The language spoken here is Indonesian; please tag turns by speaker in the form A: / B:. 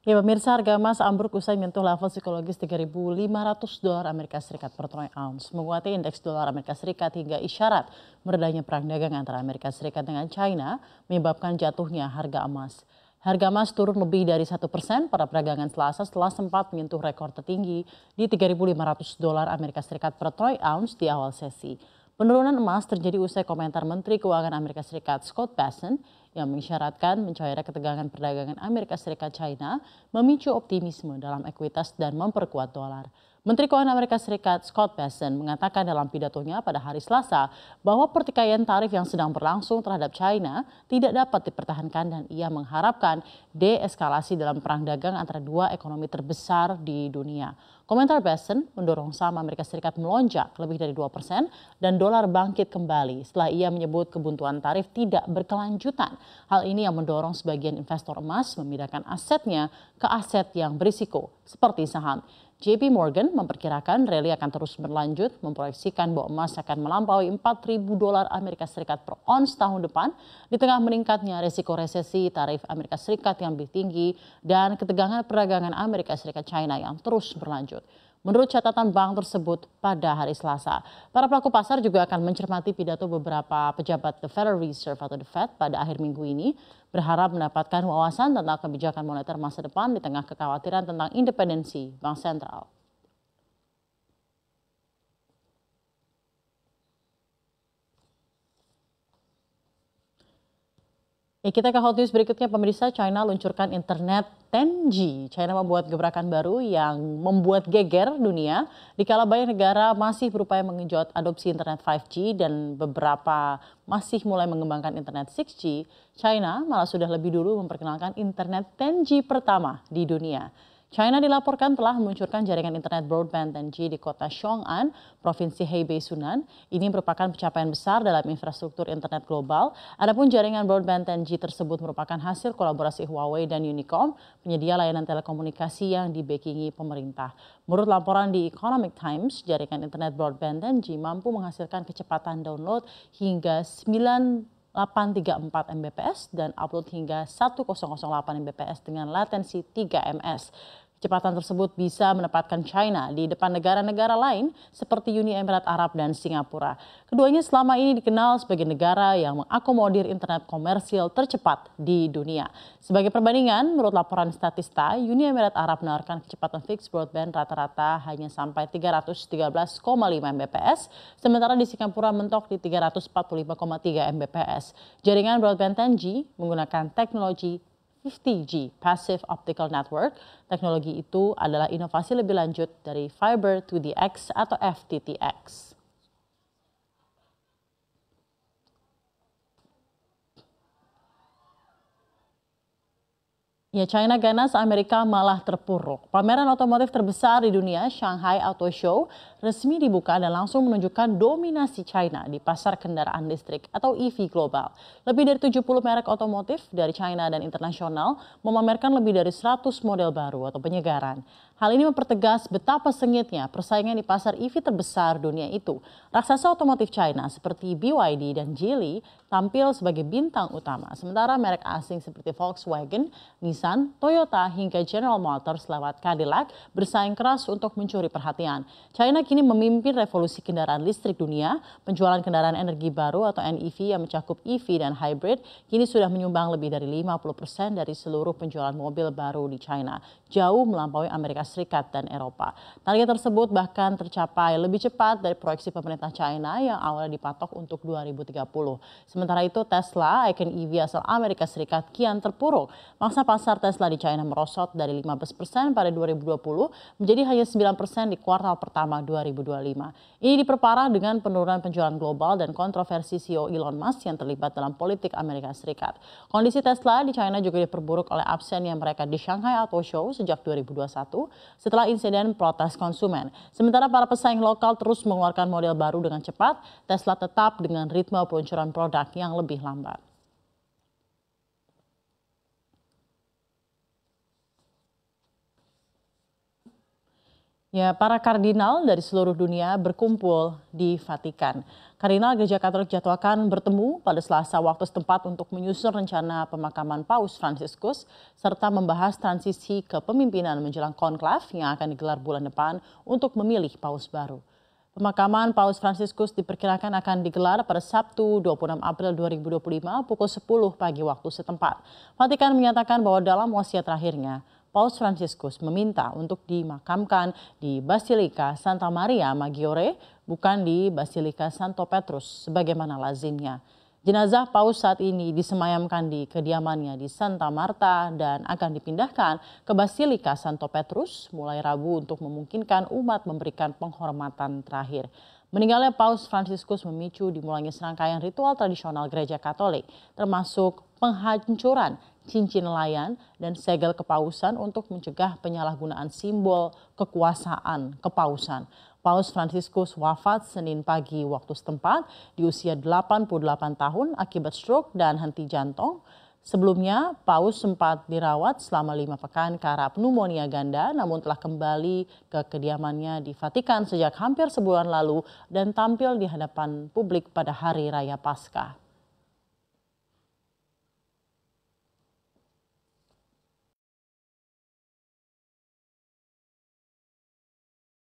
A: Ya, pemirsa, harga emas ambruk usai menyentuh level psikologis $3.500 Amerika Serikat per troy ounce, menguatkan indeks dolar Amerika Serikat hingga isyarat meredahnya perang dagang antara Amerika Serikat dengan China menyebabkan jatuhnya harga emas. Harga emas turun lebih dari 1% pada perdagangan Selasa setelah sempat menyentuh rekor tertinggi di $3.500 Amerika Serikat per troy ounce di awal sesi. Penurunan emas terjadi usai komentar Menteri Keuangan Amerika Serikat Scott Bessent yang mengisyaratkan mencairnya ketegangan perdagangan Amerika Serikat China memicu optimisme dalam ekuitas dan memperkuat dolar. Menteri Keuangan Amerika Serikat Scott Bessent mengatakan dalam pidatonya pada hari Selasa bahwa pertikaian tarif yang sedang berlangsung terhadap China tidak dapat dipertahankan dan ia mengharapkan deeskalasi dalam perang dagang antara dua ekonomi terbesar di dunia. Komentar Bessent mendorong saham Amerika Serikat melonjak lebih dari 2% dan dolar bangkit kembali setelah ia menyebut kebuntuan tarif tidak berkelanjutan. Hal ini yang mendorong sebagian investor emas memindahkan asetnya ke aset yang berisiko seperti saham. JP Morgan memperkirakan rally akan terus berlanjut, memproyeksikan bahwa emas akan melampaui $4.000 Amerika Serikat per ons tahun depan di tengah meningkatnya risiko resesi, tarif Amerika Serikat yang lebih tinggi, dan ketegangan perdagangan Amerika Serikat China yang terus berlanjut. Menurut catatan bank tersebut pada hari Selasa, para pelaku pasar juga akan mencermati pidato beberapa pejabat The Federal Reserve atau The Fed pada akhir minggu ini, berharap mendapatkan wawasan tentang kebijakan moneter masa depan di tengah kekhawatiran tentang independensi bank sentral. Kita ke hot news berikutnya, pemirsa. China luncurkan internet 10G. China membuat gebrakan baru yang membuat geger dunia dikala banyak negara masih berupaya mengenjot adopsi internet 5G dan beberapa masih mulai mengembangkan internet 6G. China malah sudah lebih dulu memperkenalkan internet 10G pertama di dunia. China dilaporkan telah meluncurkan jaringan internet broadband 10G di kota Xiong'an, Provinsi Hebei, Sunan. Ini merupakan pencapaian besar dalam infrastruktur internet global. Adapun jaringan broadband 10G tersebut merupakan hasil kolaborasi Huawei dan Unicom, penyedia layanan telekomunikasi yang dibackingi pemerintah. Menurut laporan di Economic Times, jaringan internet broadband 10G mampu menghasilkan kecepatan download hingga 834 Mbps dan upload hingga 1008 Mbps dengan latensi 3 ms. Kecepatan tersebut bisa menempatkan China di depan negara-negara lain seperti Uni Emirat Arab dan Singapura. Keduanya selama ini dikenal sebagai negara yang mengakomodir internet komersil tercepat di dunia. Sebagai perbandingan, menurut laporan Statista, Uni Emirat Arab menawarkan kecepatan fixed broadband rata-rata hanya sampai 313,5 Mbps, sementara di Singapura mentok di 345,3 Mbps. Jaringan broadband 10G menggunakan teknologi 50G, Passive Optical Network. Teknologi itu adalah inovasi lebih lanjut dari Fiber to the X atau FTTX. Ya, China ganas, Amerika malah terpuruk. Pameran otomotif terbesar di dunia, Shanghai Auto Show, resmi dibuka dan langsung menunjukkan dominasi China di pasar kendaraan listrik atau EV global. Lebih dari 70 merek otomotif dari China dan internasional memamerkan lebih dari 100 model baru atau penyegaran. Hal ini mempertegas betapa sengitnya persaingan di pasar EV terbesar dunia itu. Raksasa otomotif China seperti BYD dan Geely tampil sebagai bintang utama, sementara merek asing seperti Volkswagen, Nissan, Toyota hingga General Motors lewat Cadillac bersaing keras untuk mencuri perhatian. China kini memimpin revolusi kendaraan listrik dunia. Penjualan kendaraan energi baru atau NEV yang mencakup EV dan hybrid kini sudah menyumbang lebih dari 50% dari seluruh penjualan mobil baru di China, jauh melampaui Amerika Serikat dan Eropa. Target tersebut bahkan tercapai lebih cepat dari proyeksi pemerintah China yang awalnya dipatok untuk 2030. Sementara itu Tesla, ikon EV asal Amerika Serikat, kian terpuruk. Mangsa pasar Tesla di China merosot dari 15% pada 2020 menjadi hanya 9% di kuartal pertama 2025. Ini diperparah dengan penurunan penjualan global dan kontroversi CEO Elon Musk yang terlibat dalam politik Amerika Serikat. Kondisi Tesla di China juga diperburuk oleh absennya mereka di Shanghai Auto Show sejak 2021 setelah insiden protes konsumen. Sementara para pesaing lokal terus mengeluarkan model baru dengan cepat, Tesla tetap dengan ritme peluncuran produk yang lebih lambat. Ya, para kardinal dari seluruh dunia berkumpul di Vatikan. Kardinal Gereja Katolik jadwalkan bertemu pada Selasa waktu setempat untuk menyusun rencana pemakaman Paus Fransiskus serta membahas transisi kepemimpinan menjelang konklav yang akan digelar bulan depan untuk memilih Paus baru. Pemakaman Paus Fransiskus diperkirakan akan digelar pada Sabtu 26 April 2025 pukul 10 pagi waktu setempat. Vatikan menyatakan bahwa dalam wasiat terakhirnya, Paus Fransiskus meminta untuk dimakamkan di Basilika Santa Maria Maggiore, bukan di Basilika Santo Petrus sebagaimana lazimnya. Jenazah Paus saat ini disemayamkan di kediamannya di Santa Marta dan akan dipindahkan ke Basilika Santo Petrus mulai Rabu untuk memungkinkan umat memberikan penghormatan terakhir. Meninggalnya Paus Fransiskus memicu dimulainya serangkaian ritual tradisional Gereja Katolik, termasuk penghancuran cincin layan dan segel kepausan untuk mencegah penyalahgunaan simbol kekuasaan kepausan. Paus Fransiskus wafat Senin pagi waktu setempat di usia 88 tahun akibat stroke dan henti jantung. Sebelumnya, Paus sempat dirawat selama 5 pekan karena pneumonia ganda, namun telah kembali ke kediamannya di Vatikan sejak hampir sebulan lalu dan tampil di hadapan publik pada Hari Raya Paskah.